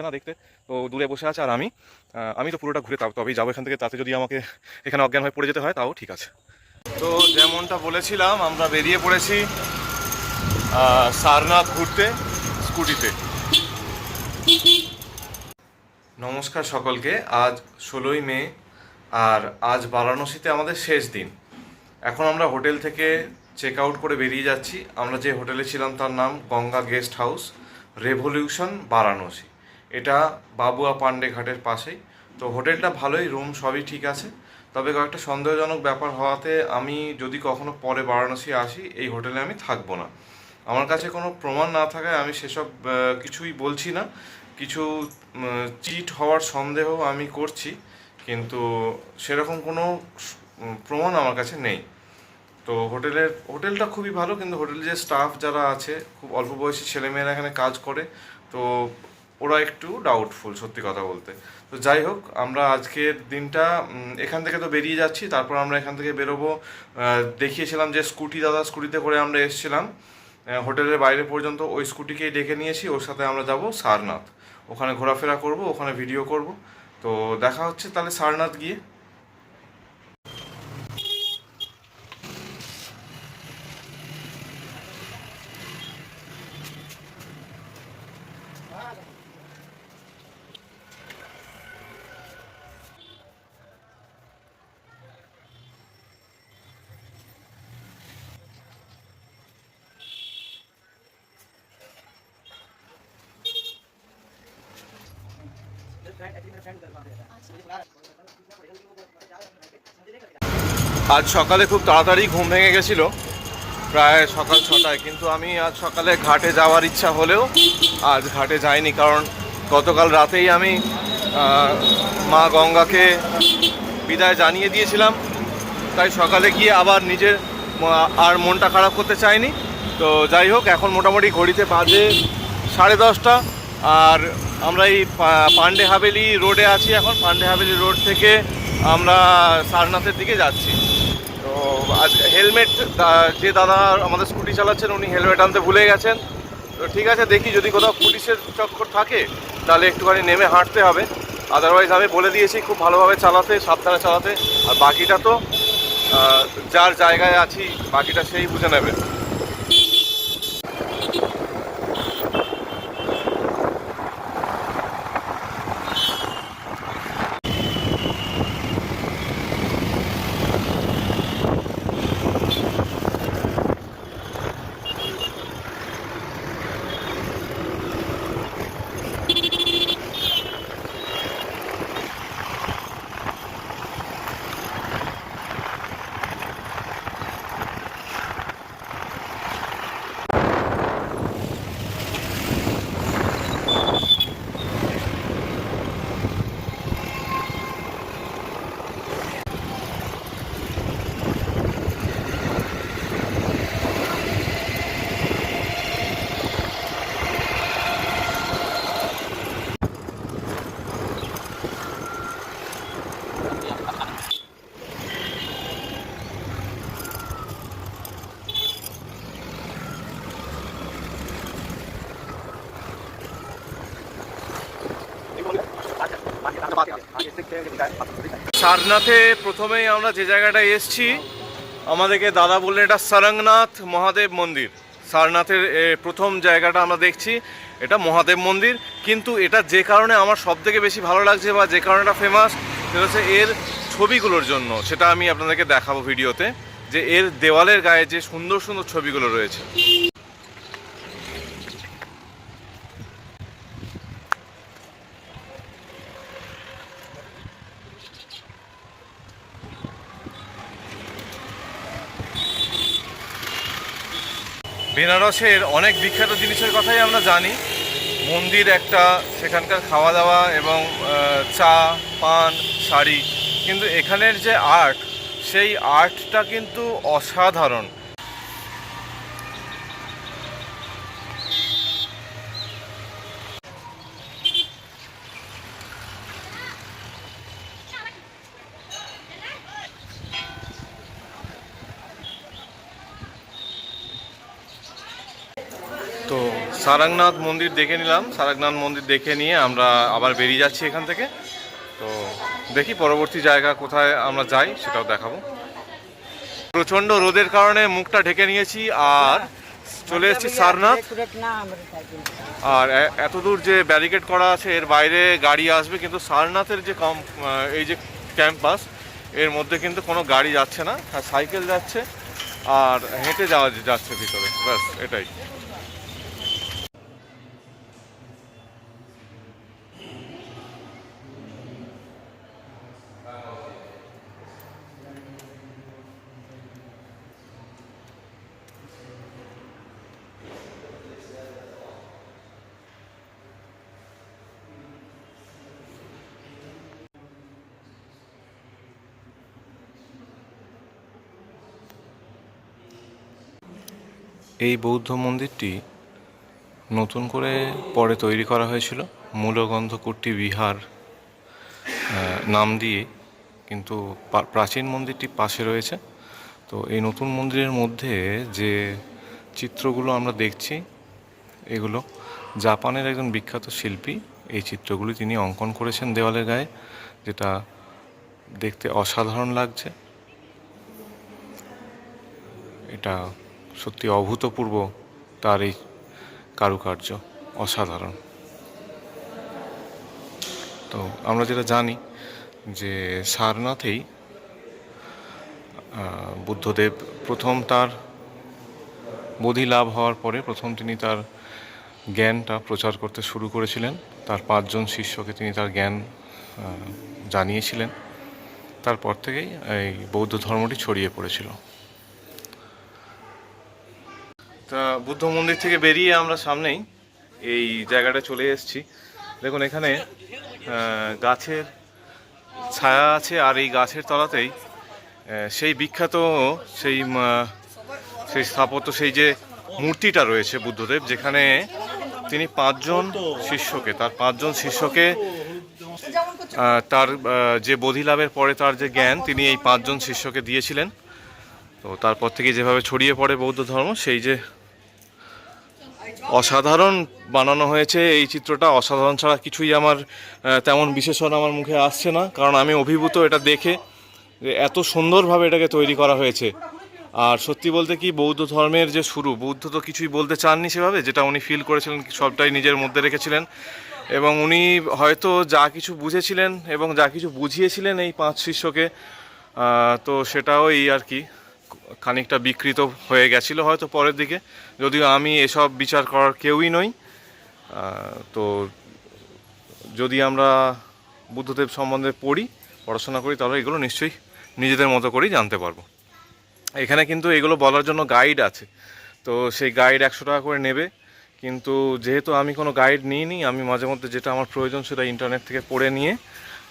না দেখতে, তো দূরে বসে আছে। আর আমি তো পুরোটা ঘুরে তবেই যাবো এখান থেকে, তাতে যদি আমাকে এখানে অজ্ঞান হয়ে পড়ে যেতে হয় তাও ঠিক আছে। তো যেমনটা বলেছিলাম, আমরা বেরিয়ে পড়েছি সারনাথ ঘুরতে স্কুটিতে। নমস্কার সকলকে। আজ 16ই মে, আর আজ বারাণসীতে আমাদের শেষ দিন। এখন আমরা হোটেল থেকে চেক আউট করে বেরিয়ে যাচ্ছি। আমরা যে হোটেলে ছিলাম তার নাম Ganga guest house, revolution, Varanasi. এটা বাবুয়া পান্ডে ঘাটের পাশেই। তো হোটেলটা ভালোই, রুম সবই ঠিক আছে, তবে কয়েকটা সন্দেহজনক ব্যাপার হওয়াতে আমি যদি কখনো পরে বারাণসী আসি এই হোটেলে আমি থাকবো না। আমার কাছে কোনো প্রমাণ না থাকায় আমি সেসব কিছুই বলছি না। কিছু চিট হওয়ার সন্দেহ আমি করছি, কিন্তু সেরকম কোনো প্রমাণ আমার কাছে নেই। তো হোটেলটা খুবই ভালো, কিন্তু হোটেলের যে স্টাফ যারা আছে, খুব অল্প বয়সী ছেলেমেয়েরা এখানে কাজ করে, তো ওরা একটু ডাউটফুল সত্যি কথা বলতে। তো যাই হোক, আমরা আজকের দিনটা এখান থেকে তো বেরিয়ে যাচ্ছি, তারপর আমরা এখান থেকে বেরোবো। দেখিয়েছিলাম যে স্কুটিতে করে আমরা এসেছিলাম হোটেলের বাইরে পর্যন্ত, ওই স্কুটিকেই ডেকে নিয়েছি, ওর সাথে আমরা যাব সারনাথ। ওখানে ঘোরাফেরা করব, ওখানে ভিডিও করব। তো দেখা হচ্ছে তাহলে সারনাথ গিয়ে। আজ সকালে খুব তাড়াতাড়ি ঘুম ভেঙে গেছিলো, প্রায় সকাল 6টায়, কিন্তু আমি আজ সকালে ঘাটে যাওয়ার ইচ্ছা হলেও আজ ঘাটে যাইনি, কারণ গতকাল রাতেই আমি মা গঙ্গাকে বিদায় জানিয়ে দিয়েছিলাম। তাই সকালে গিয়ে আবার নিজের আর মনটা খারাপ করতে চাইনি। তো যাই হোক, এখন মোটামুটি ঘড়িতে বাজে 10:30, আর আমরা এই পান্ডে হাভেলি রোডে আছি। এখন পান্ডে হাভেলি রোড থেকে আমরা সারনাথের দিকে যাচ্ছি। তো আজ হেলমেট, যে দাদা আমাদের স্কুটি চালাচ্ছেন উনি হেলমেট আনতে ভুলে গেছেন। তো ঠিক আছে, দেখি যদি কোথাও পুলিশের চক্কর থাকে তাহলে একটুখানি নেমে হাঁটতে হবে। আদারওয়াইজ আমি বলে দিয়েছি খুব ভালোভাবে চালাতে, সাবধানে চালাতে। আর বাকিটা তো যার জায়গায় আছি, বাকিটা সেই বুঝে নেবে। সারনাথে প্রথমেই আমরা যে জায়গাটায় এসছি, আমাদেরকে দাদা বললেন এটা সারঙ্গনাথ মহাদেব মন্দির। সারনাথের প্রথম জায়গাটা আমরা দেখছি, এটা মহাদেব মন্দির। কিন্তু এটা যে কারণে আমার সব থেকে বেশি ভালো লাগছে বা যে কারণে এটা ফেমাস, সেটা হচ্ছে এর ছবিগুলোর জন্য। সেটা আমি আপনাদেরকে দেখাবো ভিডিওতে, যে এর দেওয়ালের গায়ে যে সুন্দর সুন্দর ছবিগুলো রয়েছে। বেনারসের অনেক বিখ্যাত জিনিসের কথাই আমরা জানি, মন্দির একটা, সেখানকার খাওয়া দাওয়া এবং চা, পান, শাড়ি, কিন্তু এখানের যে আর্ট, সেই আর্টটা কিন্তু অসাধারণ। তো সারনাথ মন্দির দেখে নিলাম। সারনাথ মন্দির দেখে নিয়ে আমরা আবার বেরিয়ে যাচ্ছি এখান থেকে। তো দেখি পরবর্তী জায়গা কোথায় আমরা যাই সেটাও দেখাবো। প্রচণ্ড রোদের কারণে মুখটা ঢেকে নিয়েছি আর চলে এসেছি সারনাথ। আর এত দূর যে ব্যারিকেড করা আছে এর বাইরে গাড়ি আসবে, কিন্তু সারনাথের যে এই যে ক্যাম্পাস এর মধ্যে কিন্তু কোনো গাড়ি যাচ্ছে না, সাইকেল যাচ্ছে আর হেঁটে যাচ্ছে ভিতরে, ব্যাস এটাই। এই বৌদ্ধ মন্দিরটি নতুন করে পরে তৈরি করা হয়েছিল মূলগন্ধকুট্টি বিহার নাম দিয়ে, কিন্তু প্রাচীন মন্দিরটি পাশে রয়েছে। তো এই নতুন মন্দিরের মধ্যে যে চিত্রগুলো আমরা দেখছি এগুলো জাপানের একজন বিখ্যাত শিল্পী এই চিত্রগুলি তিনি অঙ্কন করেছেন দেওয়ালের গায়ে, যেটা দেখতে অসাধারণ লাগছে। এটা সত্যি অভূতপূর্ব, তার এই কারুকার্য অসাধারণ। তো আমরা যেটা জানি যে সারনাথেই বুদ্ধদেব প্রথম তার বোধি লাভ হওয়ার পরে প্রথম তিনি তার জ্ঞানটা প্রচার করতে শুরু করেছিলেন। তার 5 জন শিষ্যকে তিনি তার জ্ঞান জানিয়েছিলেন। তারপর থেকেই এই বৌদ্ধ ধর্মটি ছড়িয়ে পড়েছিল। তা বুদ্ধ মন্দির থেকে বেরিয়ে আমরা সামনেই এই জায়গাটা চলে এসেছি। দেখুন এখানে গাছের ছায়া আছে আর এই গাছের তলাতেই সেই বিখ্যাত সেই স্থাপত্য, সেই যে মূর্তিটা রয়েছে বুদ্ধদেব, যেখানে তিনি 5 জন শিষ্যকে তার যে বোধি লাভের পরে তার যে জ্ঞান তিনি এই 5 জন শিষ্যকে দিয়েছিলেন। তো তারপর থেকে যেভাবে ছড়িয়ে পড়ে বৌদ্ধ ধর্ম, সেই যে অসাধারণ বানানো হয়েছে এই চিত্রটা, অসাধারণ ছাড়া কিছুই আমার তেমন বিশেষণ আমার মুখে আসছে না, কারণ আমি অভিভূত এটা দেখে যে এত সুন্দরভাবে এটাকে তৈরি করা হয়েছে। আর সত্যি বলতে কি, বৌদ্ধ ধর্মের যে শুরু, বৌদ্ধ তো কিছুই বলতে চাননি সেভাবে, যেটা উনি ফিল করেছিলেন সবটাই নিজের মধ্যে রেখেছিলেন, এবং উনি হয়তো যা কিছু বুঝেছিলেন এবং যা কিছু বুঝিয়েছিলেন এই 5 শিষ্যকে, তো সেটাও এই আর কি খানিকটা বিকৃত হয়ে গেছিলো হয়তো পরের দিকে, যদিও আমি এসব বিচার করার কেউই নই। তো যদি আমরা বুদ্ধদেব সম্বন্ধে পড়াশোনা করি তাহলে এগুলো নিশ্চয়ই নিজেদের মতো করেই জানতে পারবো। এখানে কিন্তু এগুলো বলার জন্য গাইড আছে, তো সেই গাইড 100 টাকা করে নেবে, কিন্তু যেহেতু আমি কোনো গাইড নিইনি, আমি মাঝে মধ্যে যেটা আমার প্রয়োজন সেটা ইন্টারনেট থেকে পড়ে নিয়ে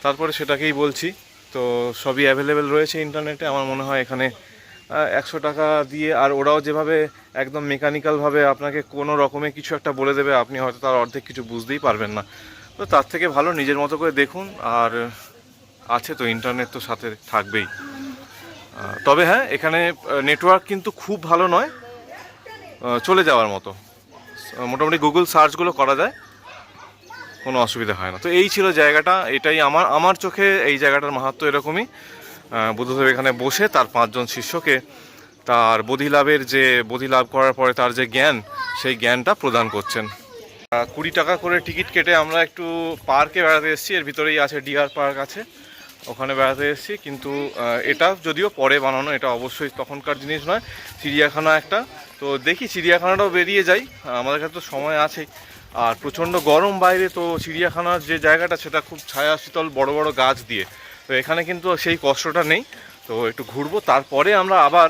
তারপরে সেটাকেই বলছি। তো সবই অ্যাভেলেবেল রয়েছে ইন্টারনেটে। আমার মনে হয় এখানে 100 টাকা দিয়ে, আর ওরাও যেভাবে একদম মেকানিক্যালভাবে আপনাকে কোনো রকমে কিছু একটা বলে দেবে, আপনি হয়তো তার অর্ধেক কিছু বুঝতেই পারবেন না। তো তার থেকে ভালো নিজের মতো করে দেখুন, আর আছে তো ইন্টারনেট তো সাথে থাকবেই। তবে হ্যাঁ, এখানে নেটওয়ার্ক কিন্তু খুব ভালো নয়, চলে যাওয়ার মতো, মোটামুটি গুগল সার্চগুলো করা যায়, কোনো অসুবিধা হয় না। তো এই ছিল জায়গাটা, এটাই আমার চোখে এই জায়গাটার মাহাত্ম্য এরকমই। বুদ্ধদেব এখানে বসে তার 5 জন শিষ্যকে তার বোধি লাভ করার পরে তার যে জ্ঞান, সেই জ্ঞানটা প্রদান করছেন। 20 টাকা করে টিকিট কেটে আমরা একটু পার্কে বেড়াতে এসেছি, এর ভিতরেই আছে ডিয়ার পার্ক আছে, ওখানে বেড়াতে এসেছি। কিন্তু এটা যদিও পরে বানানো, এটা অবশ্যই তখনকার জিনিস নয়, চিড়িয়াখানা একটা। তো দেখি চিড়িয়াখানাটাও বেরিয়ে যাই, আমাদের কাছে তো সময় আছেই। আর প্রচণ্ড গরম বাইরে, তো চিড়িয়াখানার যে জায়গাটা সেটা খুব ছায়া শীতল, বড় বড় গাছ দিয়ে, তো এখানে কিন্তু সেই কষ্টটা নেই। তো একটু ঘুরবো, তারপরে আমরা আবার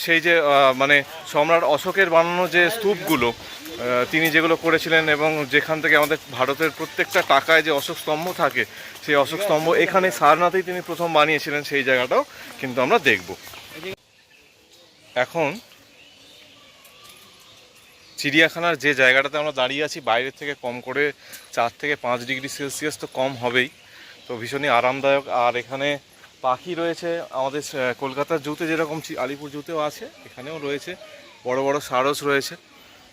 সেই যে মানে সম্রাট অশোকের বানানো যে স্তূপগুলো তিনি যেগুলো করেছিলেন, এবং যেখান থেকে আমাদের ভারতের প্রত্যেকটা টাকায় যে অশোক স্তম্ভ থাকে, সেই অশোক স্তম্ভ এখানে সারনাথেই তিনি প্রথম বানিয়েছিলেন, সেই জায়গাটাও কিন্তু আমরা দেখব। এখন চিড়িয়াখানার যে জায়গাটাতে আমরা দাঁড়িয়ে আছি, বাইরের থেকে কম করে 4 থেকে 5 ডিগ্রি সেলসিয়াস তো কম হবেই, তো ভীষণই আরামদায়ক। আর এখানে পাখি রয়েছে, আমাদের কলকাতার জুতে যেরকম আলিপুর জুতেও আছে, এখানেও রয়েছে, বড় বড় সারস রয়েছে।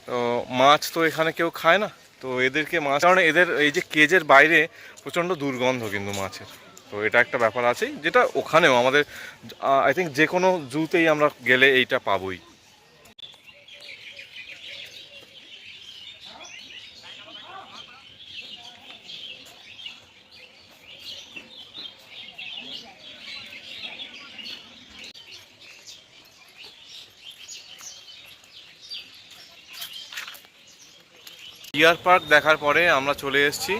তো তো মাছ তো এখানে কেউ খায় না, তো এদেরকে মাছ, কারণ এদের এই যে কেজের বাইরে প্রচণ্ড দুর্গন্ধ কিন্তু মাছের, তো এটা একটা ব্যাপার আছে যেটা ওখানেও আমাদের আই থিঙ্ক যে কোনো জুতেই আমরা গেলে এইটা পাবোই। ডিয়ার পার্ক দেখার পরে আমরা চলে এসেছি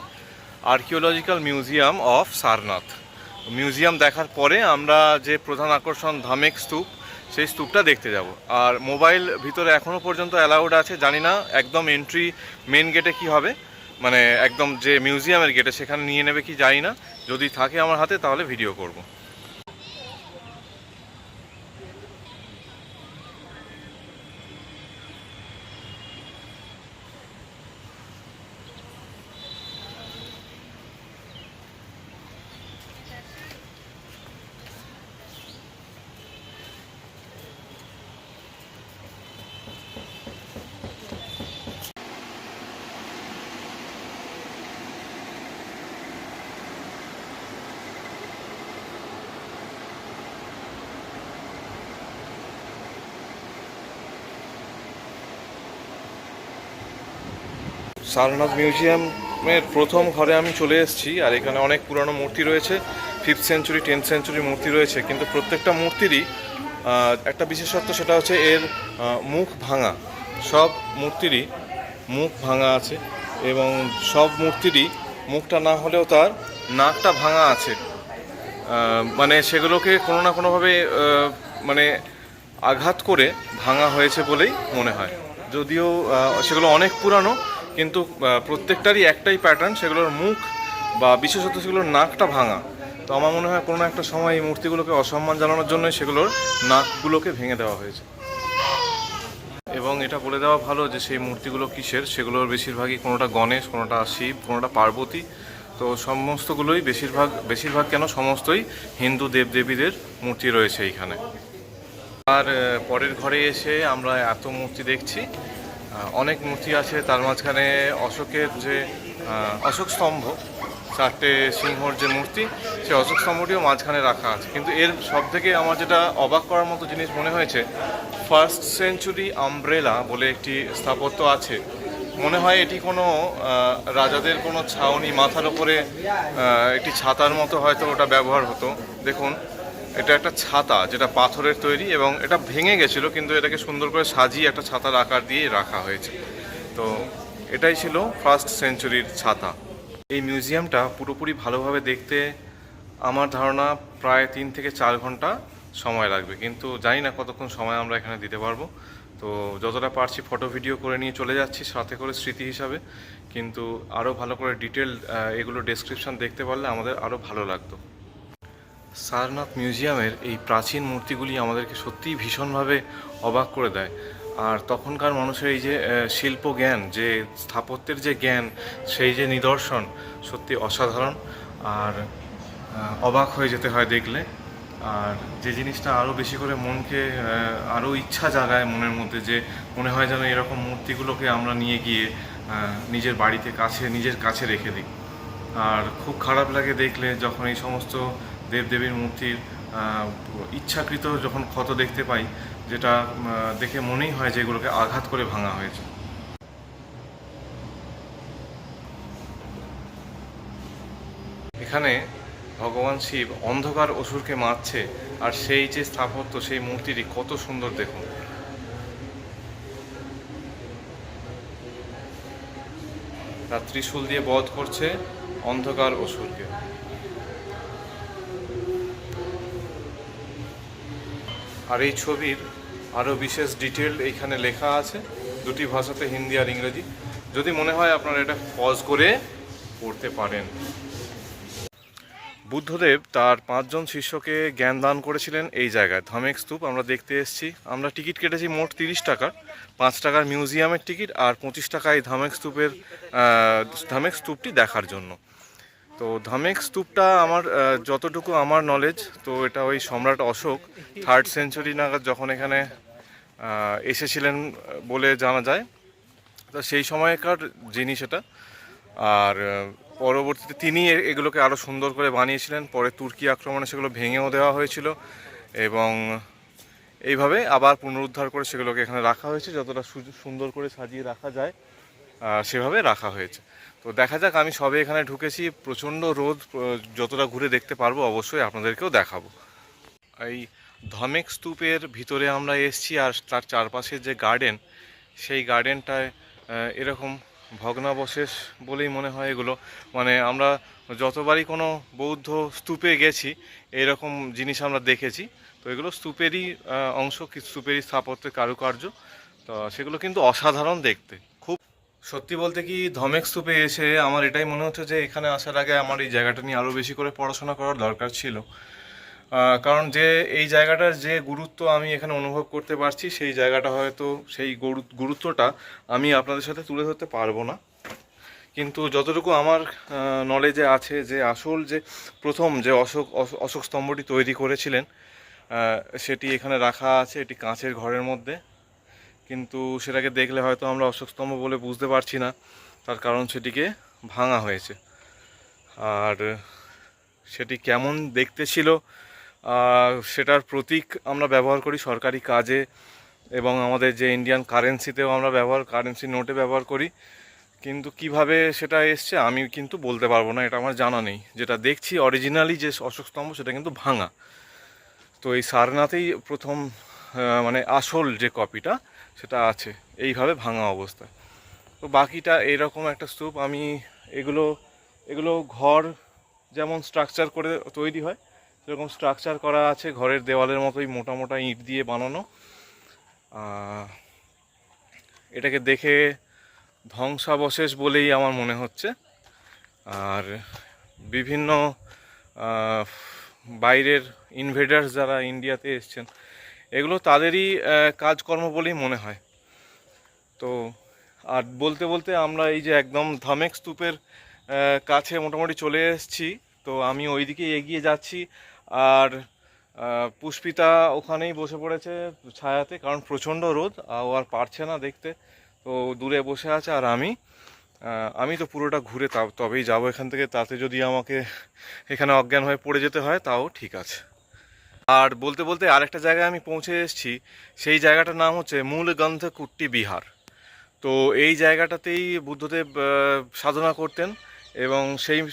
archaeological museum of Sarnath. Museum দেখার পরে আমরা যে প্রধান আকর্ষণ ধামেক স্তূপ, সেই স্তূপটা দেখতে যাব। আর মোবাইল ভিতরে এখনও পর্যন্ত অ্যালাউড আছে, জানি না একদম এন্ট্রি মেন গেটে কি হবে, মানে একদম যে মিউজিয়ামের গেটে সেখানে নিয়ে নেবে কি জানি না, যদি থাকে আমার হাতে তাহলে ভিডিও করব। সারনাথ মিউজিয়ামের প্রথম ঘরে আমি চলে এসেছি, আর এখানে অনেক পুরনো মূর্তি রয়েছে, 5th সেঞ্চুরি 10th সেঞ্চুরি মূর্তি রয়েছে, কিন্তু প্রত্যেকটা মূর্তিরই একটা বিশেষত্ব, সেটা হচ্ছে এর মুখ ভাঙা। সব মূর্তিরই মুখ ভাঙা আছে, এবং সব মূর্তিরই মুখটা না হলেও তার নাকটা ভাঙা আছে। মানে সেগুলোকে কোনো না কোনোভাবে মানে আঘাত করে ভাঙা হয়েছে বলেই মনে হয়। যদিও সেগুলো অনেক পুরানো, কিন্তু প্রত্যেকটারই একটাই প্যাটার্ন, সেগুলোর মুখ বা বিশেষত সেগুলোর নাকটা ভাঙা। তো আমার মনে হয় কোনো না একটা সময় এই মূর্তিগুলোকে অসম্মান জানানোর জন্য সেগুলোর নাকগুলোকে ভেঙে দেওয়া হয়েছে। এবং এটা বলে দেওয়া ভালো যে সেই মূর্তিগুলো কিসের, সেগুলোর বেশিরভাগই কোনোটা গণেশ, কোনোটা শিব, কোনোটা পার্বতী। তো সমস্তগুলোই বেশিরভাগ কেন সমস্তই হিন্দু দেবদেবীদের মূর্তি রয়েছে এইখানে। আর পরের ঘরে এসে আমরা এত মূর্তি দেখছি, অনেক মূর্তি আছে, তার মাঝখানে অশোকের যে অশোক স্তম্ভ, 4টে সিংহর যে মূর্তি, সেই অশোক স্তম্ভটিও মাঝখানে রাখা আছে। কিন্তু এর সব থেকে আমার যেটা অবাক করার মতো জিনিস মনে হয়েছে, 1st সেঞ্চুরি আমব্রেলা বলে একটি স্থাপত্য আছে। মনে হয় এটি কোনো রাজাদের কোনো ছাউনি, মাথার ওপরে একটি ছাতার মতো হয়তো ওটা ব্যবহার হতো। দেখুন, এটা একটা ছাতা যেটা পাথরের তৈরি, এবং এটা ভেঙে গেছিলো, কিন্তু এটাকে সুন্দর করে সাজিয়ে একটা ছাতার আকার দিয়ে রাখা হয়েছে। তো এটাই ছিল 1st সেঞ্চুরির ছাতা। এই মিউজিয়ামটা পুরোপুরি ভালোভাবে দেখতে আমার ধারণা প্রায় 3 থেকে 4 ঘন্টা সময় লাগবে, কিন্তু জানি না কতক্ষণ সময় আমরা এখানে দিতে পারবো। তো যতটা পারছি ফটো ভিডিও করে নিয়ে চলে যাচ্ছি সাথে করে স্মৃতি হিসাবে, কিন্তু আরও ভালো করে ডিটেল এগুলো ডেসক্রিপশন দেখতে পারলে আমাদের আরও ভালো লাগতো। সারনাথ মিউজিয়ামের এই প্রাচীন মূর্তিগুলি আমাদেরকে সত্যিই ভীষণভাবে অবাক করে দেয়। আর তখনকার মানুষের এই যে শিল্প জ্ঞান, যে স্থাপত্যের যে জ্ঞান, সেই যে নিদর্শন, সত্যি অসাধারণ। আর অবাক হয়ে যেতে হয় দেখলে। আর যে জিনিসটা আরও বেশি করে মনকে আরও ইচ্ছা জাগায় মনের মধ্যে, যে মনে হয় যেন এরকম মূর্তিগুলোকে আমরা নিয়ে গিয়ে নিজের বাড়িতে নিজের কাছে রেখে দিই। আর খুব খারাপ লাগে দেখলে যখন এই সমস্ত দেবদেবীর মূর্তির ইচ্ছাকৃত যখন ক্ষত দেখতে পাই, যেটা দেখে মনেই হয় যে এগুলোকে আঘাত করে ভাঙা হয়েছে। এখানে ভগবান শিব অন্ধকার অসুরকে মারছে, আর সেই যে স্থাপত্য, সেই মূর্তিটি কত সুন্দর দেখুন। তার ত্রিশূল দিয়ে বধ করছে অন্ধকার অসুরকে। আর এই ছবির আরও বিশেষ ডিটেল এইখানে লেখা আছে, 2টি ভাষাতে, হিন্দি আর ইংরেজি। যদি মনে হয় আপনারা এটা পজ করে পড়তে পারেন। বুদ্ধদেব তার 5 জন শিষ্যকে জ্ঞান দান করেছিলেন এই জায়গায়, ধামেক স্তূপ আমরা দেখতে এসেছি। আমরা টিকিট কেটেছি মোট 30 টাকার, 5 টাকার মিউজিয়ামের টিকিট আর 25 টাকায় ধামেক স্তূপটি দেখার জন্য। তো ধামেক স্তূপটা আমার যতটুকু আমার নলেজ, তো এটা ওই সম্রাট অশোক 3rd সেঞ্চুরি নাগাদ যখন এখানে এসেছিলেন বলে জানা যায়। তো সেই সময়কার জিনিস এটা। আর পরবর্তীতে তিনি এগুলোকে আরও সুন্দর করে বানিয়েছিলেন। পরে তুর্কি আক্রমণে সেগুলো ভেঙেও দেওয়া হয়েছিল এবং এইভাবে আবার পুনরুদ্ধার করে সেগুলোকে এখানে রাখা হয়েছে, যতটা সুন্দর করে সাজিয়ে রাখা যায় সেভাবে রাখা হয়েছে। তো দেখা যাক, আমি সবে এখানে ঢুকেছি, প্রচণ্ড রোদ, যতটা ঘুরে দেখতে পারবো অবশ্যই আপনাদেরকেও দেখাবো। এই ধমেক স্তূপের ভিতরে আমরা এসেছি, আর তার চারপাশে যে গার্ডেন, সেই গার্ডেনটায় এরকম ভগ্নাবশেষ বলেই মনে হয় এগুলো। মানে আমরা যতবারই কোনো বৌদ্ধ স্তূপে গেছি এরকম জিনিস আমরা দেখেছি। তো এগুলো স্তূপেরই অংশ, স্তূপেরই স্থাপত্যের কারুকার্য। তো সেগুলো কিন্তু অসাধারণ দেখতে। খুব সত্যি বলতে কি, ধমেক স্তূপে এসে আমার এটাই মনে হচ্ছে যে এখানে আসার আগে আমার এই জায়গাটা নিয়ে আরও বেশি করে পড়াশোনা করার দরকার ছিল। কারণ যে এই জায়গাটার যে গুরুত্ব আমি এখানে অনুভব করতে পারছি, সেই জায়গাটা হয়তো সেই গুরুত্বটা আমি আপনাদের সাথে তুলে ধরতে পারবো না। কিন্তু যতটুকু আমার নলেজে আছে, যে আসল যে প্রথম যে অশোক স্তম্ভটি তৈরি করেছিলেন সেটি এখানে রাখা আছে, এটি কাঁচের ঘরের মধ্যে। কিন্তু সেটাকে দেখলে হয়তো আমরা অশোক স্তম্ভ বলে বুঝতে পারছি না, তার কারণ সেটিকে ভাঙা হয়েছে। আর সেটি কেমন দেখতে ছিল সেটার প্রতীক আমরা ব্যবহার করি সরকারি কাজে, এবং আমাদের যে ইন্ডিয়ান কারেন্সিতেও আমরা কারেন্সি নোটে ব্যবহার করি। কিন্তু কিভাবে সেটা এসছে আমি কিন্তু বলতে পারবো না, এটা আমার জানা নেই। যেটা দেখছি অরিজিনালি যে অশোক স্তম্ভ সেটা কিন্তু ভাঙা। তো এই সারনাথেই প্রথম মানে আসল যে কপিটা সেটা আছে এইভাবে ভাঙা অবস্থায়। তো বাকিটা এরকম একটা স্তূপ। আমি এগুলো এগুলো ঘর যেমন স্ট্রাকচার করে তৈরি হয় সেরকম স্ট্রাকচার করা আছে, ঘরের দেওয়ালের মতোই মোটা মোটা ইট দিয়ে বানানো। এটাকে দেখে ধ্বংসাবশেষ বলেই আমার মনে হচ্ছে। আর বিভিন্ন বাইরের ইনভেডার্স যারা ইন্ডিয়াতে এসছেন, এগুলো তাদেরই কাজকর্ম বলেই মনে হয়। তো আর বলতে বলতে আমরা এই যে একদম ধমেক স্তূপের কাছে মোটামুটি চলে এসেছি। তো আমি ওইদিকে এগিয়ে যাচ্ছি, আর পুষ্পিতা ওখানেই বসে পড়েছে ছায়াতে, কারণ প্রচণ্ড রোদ, ও আর পারছে না দেখতে। তো দূরে বসে আছে, আর আমি তো পুরোটা ঘুরে তবেই যাবো এখান থেকে। তাতে যদি আমাকে এখানে অজ্ঞান হয়ে পড়ে যেতে হয় তাও ঠিক আছে। আর বলতে বলতে আরেকটা জায়গায় আমি পৌঁছে এসেছি। সেই জায়গাটার নাম হচ্ছে মূলগন্ধকুট্টি বিহার। তো এই জায়গাটাতেই বুদ্ধদেব সাধনা করতেন, এবং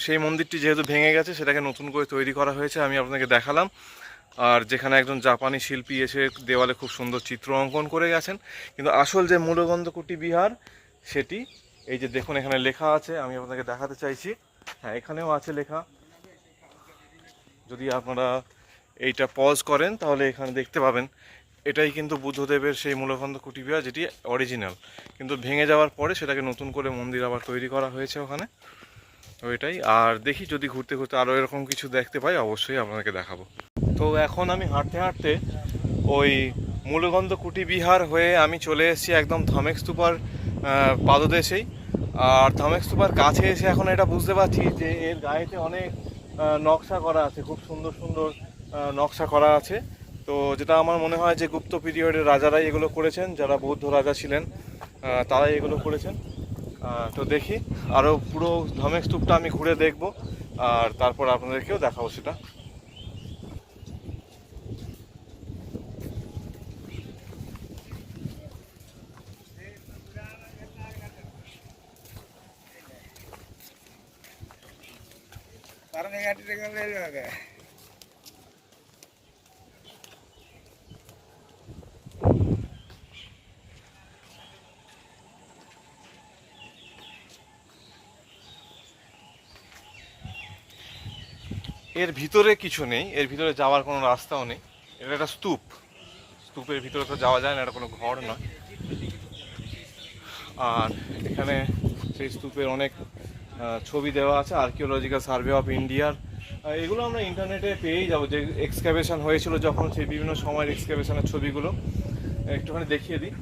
সেই মন্দিরটি যেহেতু ভেঙে গেছে সেটাকে নতুন করে তৈরি করা হয়েছে, আমি আপনাকে দেখালাম। আর যেখানে একজন জাপানি শিল্পী এসে দেওয়ালে খুব সুন্দর চিত্র অঙ্কন করে গেছেন। কিন্তু আসল যে মূলগন্ধকুট্টি বিহার সেটি এই যে দেখুন এখানে লেখা আছে, আমি আপনাকে দেখাতে চাইছি। হ্যাঁ, এখানেও আছে লেখা। যদি আপনারা এইটা পজ করেন তাহলে এখানে দেখতে পাবেন এটাই কিন্তু বুদ্ধদেবের সেই মূলগন্ধকুট্টি বিহার, যেটি অরিজিনাল, কিন্তু ভেঙে যাওয়ার পরে সেটাকে নতুন করে মন্দির আবার তৈরি করা হয়েছে ওখানে। তো এটাই। আর দেখি যদি ঘুরতে ঘুরতে আরও এরকম কিছু দেখতে পাই অবশ্যই আপনাকে দেখাবো। তো এখন আমি হাঁটতে হাঁটতে ওই মূলগন্ধকুট্টি বিহার হয়ে আমি চলে এসেছি একদম ধমেক স্তূপার পাদদেশেই। আর ধমেক স্তূপার কাছে এসে এখন এটা বুঝতে পারছি যে এর গায়েতে অনেক নকশা করা আছে, খুব সুন্দর সুন্দর নকশা করা আছে। তো যেটা আমার মনে হয় যে গুপ্ত পিরিয়ডের রাজারাই এগুলো করেছেন, যারা বৌদ্ধ রাজা ছিলেন তারাই এগুলো করেছেন। তো দেখি আরও পুরো ধমেক স্তূপটা আমি ঘুরে দেখব, আর তারপর আপনাদেরকেও দেখাবো সেটা। এর ভিতরে কিছু নেই, এর ভিতরে যাওয়ার কোনো রাস্তাও নেই। এটা একটা স্তূপ, স্তূপের ভিতরে তো যাওয়া যায় না, এটা কোনো ঘর নয়। আর এখানে সেই স্তূপের অনেক ছবি দেওয়া আছে, আর্কিওলজিক্যাল সার্ভে অফ ইন্ডিয়ার। এগুলো আমরা ইন্টারনেটে পেয়েই যাবো, যে এক্সকাভেশন হয়েছিল যখন, সেই বিভিন্ন সময়ের এক্সকাভেশনের ছবিগুলো একটুখানি দেখিয়ে দিই।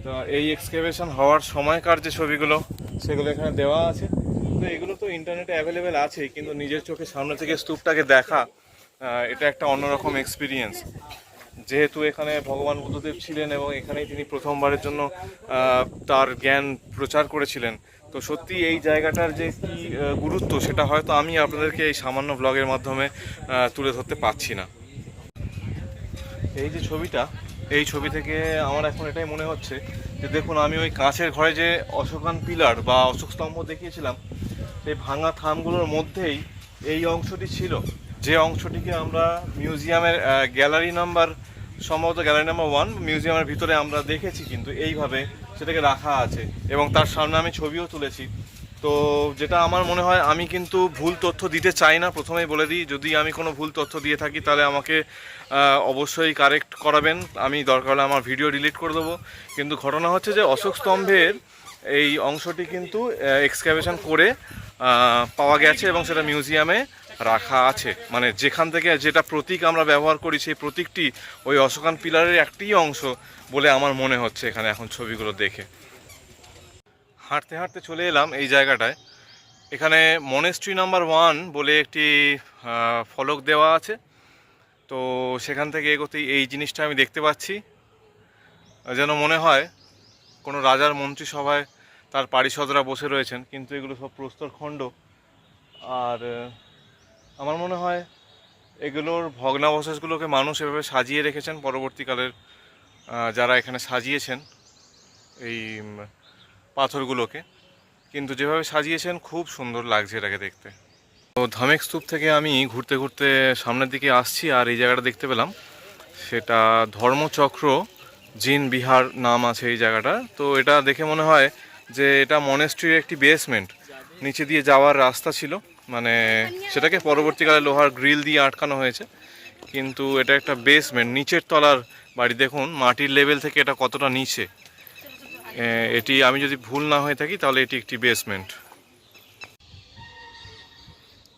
তো এই এক্সকাভেশন হওয়ার সময়কার যে ছবিগুলো সেগুলো এখানে দেওয়া আছে। তো এগুলো তো ইন্টারনেটে অ্যাভেলেবেল আছে, কিন্তু নিজের চোখে সামনে থেকে স্তূপটাকে দেখা এটা একটা অন্যরকম এক্সপিরিয়েন্স। যেহেতু এখানে ভগবান বুদ্ধদেব ছিলেন এবং এখানেই তিনি প্রথমবারের জন্য তার জ্ঞান প্রচার করেছিলেন। তো সত্যি এই জায়গাটার যে কী গুরুত্ব সেটা হয়তো আমি আপনাদেরকে এই সামান্য ব্লগের মাধ্যমে তুলে ধরতে পারছি না। এই যে ছবিটা, এই ছবি থেকে আমার এখন এটাই মনে হচ্ছে যে দেখুন, আমি ওই কাঁচের ঘরে যে অশোকান পিলার বা অশোক স্তম্ভ দেখিয়েছিলাম, সেই ভাঙা থামগুলোর মধ্যেই এই অংশটি ছিল, যে অংশটিকে আমরা মিউজিয়ামের গ্যালারি নাম্বার, সম্ভবত গ্যালারি নাম্বার 1 মিউজিয়ামের ভিতরে আমরা দেখেছি, কিন্তু এইভাবে সেটাকে রাখা আছে এবং তার সামনে আমি ছবিও তুলেছি। তো যেটা আমার মনে হয়, আমি কিন্তু ভুল তথ্য দিতে চাই না, প্রথমেই বলে দিই, যদি আমি কোনো ভুল তথ্য দিয়ে থাকি তাহলে আমাকে অবশ্যই কারেক্ট করাবেন, আমি দরকার হলে আমার ভিডিও ডিলিট করে দেবো। কিন্তু ঘটনা হচ্ছে যে অশোক স্তম্ভের এই অংশটি কিন্তু এক্সক্যাভেশন করে পাওয়া গেছে এবং সেটা মিউজিয়ামে রাখা আছে। মানে যেখান থেকে যেটা প্রতীক আমরা ব্যবহার করি, সেই প্রতীকটি ওই অশোকান পিলারের একটি অংশ বলে আমার মনে হচ্ছে এখানে এখন ছবিগুলো দেখে। হাঁটতে হাঁটতে চলে এলাম এই জায়গাটায়। এখানে মনেস্ট্রি নাম্বার 1 বলে একটি ফলক দেওয়া আছে। তো সেখান থেকে এগোতেই এই জিনিসটা আমি দেখতে পাচ্ছি, যেন মনে হয় কোনো রাজার মন্ত্রিসভায় তার পারিষদরা বসে রয়েছেন, কিন্তু এগুলো সব প্রস্তরখণ্ড। আর আমার মনে হয় এগুলোর ভগ্নাবশেষগুলোকে মানুষ এভাবে সাজিয়ে রেখেছেন, পরবর্তীকালের যারা এখানে সাজিয়েছেন এই পাথরগুলোকে, কিন্তু যেভাবে সাজিয়েছেন খুব সুন্দর লাগছে এটাকে দেখতে। তো ধামেক স্তূপ থেকে আমি ঘুরতে ঘুরতে সামনের দিকে আসছি, আর এই জায়গাটা দেখতে পেলাম, সেটা ধর্মচক্র জিন বিহার নাম আছে এই জায়গাটা। তো এটা দেখে মনে হয় যে এটা মনেস্ট্রির একটি বেসমেন্ট, নিচে দিয়ে যাওয়ার রাস্তা ছিল, মানে সেটাকে পরবর্তীকালে লোহার গ্রিল দিয়ে আটকানো হয়েছে, কিন্তু এটা একটা বেসমেন্ট, নিচের তলার বাড়ি। দেখুন মাটির লেভেল থেকে এটা কতটা নিচে। এটি, আমি যদি ভুল না হয়ে থাকি, তাহলে এটি একটি বেসমেন্ট।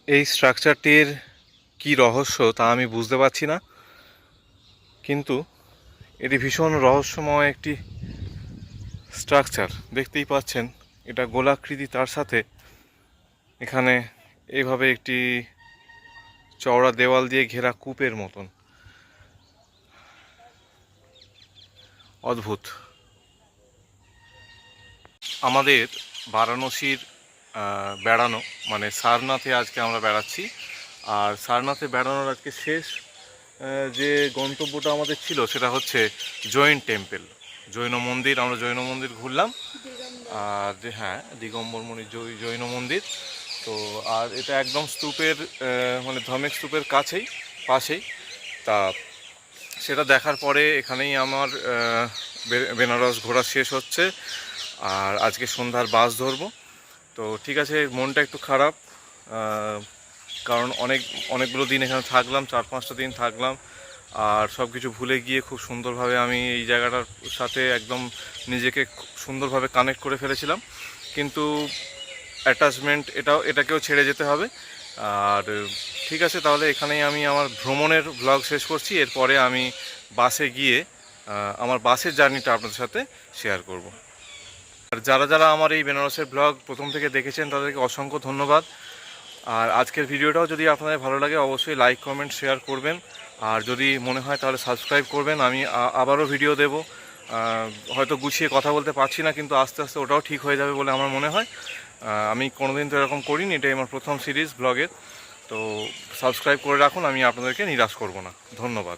এই স্ট্রাকচারটির কি রহস্য তা আমি বুঝতে পারছি না, কিন্তু এটি ভীষণ রহস্যময় একটি স্ট্রাকচার। দেখতেই পাচ্ছেন এটা গোলাকৃতি, তার সাথে এখানে এইভাবে একটি চওড়া দেওয়াল দিয়ে ঘেরা কূপের মতন। অদ্ভুত। আমাদের বারাণসীর বেড়ানো, মানে সারনাথে আজকে আমরা বেড়াচ্ছি, আর সারনাথে বেড়ানোর আজকে শেষ যে গন্তব্যটা আমাদের ছিল সেটা হচ্ছে জৈন টেম্পল, জৈন মন্দির। আমরা জৈন মন্দির ঘুরলাম, আর যে হ্যাঁ, দিগম্বরমণি জৈন মন্দির। তো আর এটা একদম স্তূপের মানে ধামেক স্তূপের পাশেই। তা সেটা দেখার পরে এখানেই আমার বেনারস ঘোরা শেষ হচ্ছে, আর আজকে সন্ধ্যার বাস ধরবো। তো ঠিক আছে, মনটা একটু খারাপ, কারণ অনেকগুলো দিন এখানে থাকলাম, 4-5টা দিন থাকলাম, আর সব কিছু ভুলে গিয়ে খুব সুন্দরভাবে আমি এই জায়গাটার সাথে একদম নিজেকে সুন্দরভাবে কানেক্ট করে ফেলেছিলাম। কিন্তু অ্যাটাচমেন্ট এটাকেও ছেড়ে যেতে হবে। আর ঠিক আছে, তাহলে এখানেই আমি আমার ভ্রমণের ব্লগ শেষ করছি। এরপরে আমি বাসে গিয়ে আমার বাসের জার্নিটা আপনাদের সাথে শেয়ার করব। আর যারা যারা আমার এই বেনারসের ব্লগ প্রথম থেকে দেখেছেন তাদেরকে অসংখ্য ধন্যবাদ। আর আজকের ভিডিওটাও যদি আপনাদের ভালো লাগে অবশ্যই লাইক, কমেন্ট, শেয়ার করবেন। আর যদি মনে হয় তাহলে সাবস্ক্রাইব করবেন। আমি আবারও ভিডিও দেব, হয়তো গুছিয়ে কথা বলতে পারছি না, কিন্তু আস্তে আস্তে ওটাও ঠিক হয়ে যাবে বলে আমার মনে হয়। আমি কোনোদিন তো এরকম করিনি, এটাই আমার প্রথম সিরিজ ব্লগের। তো সাবস্ক্রাইব করে রাখুন, আমি আপনাদেরকে নিরাশ করব না। ধন্যবাদ।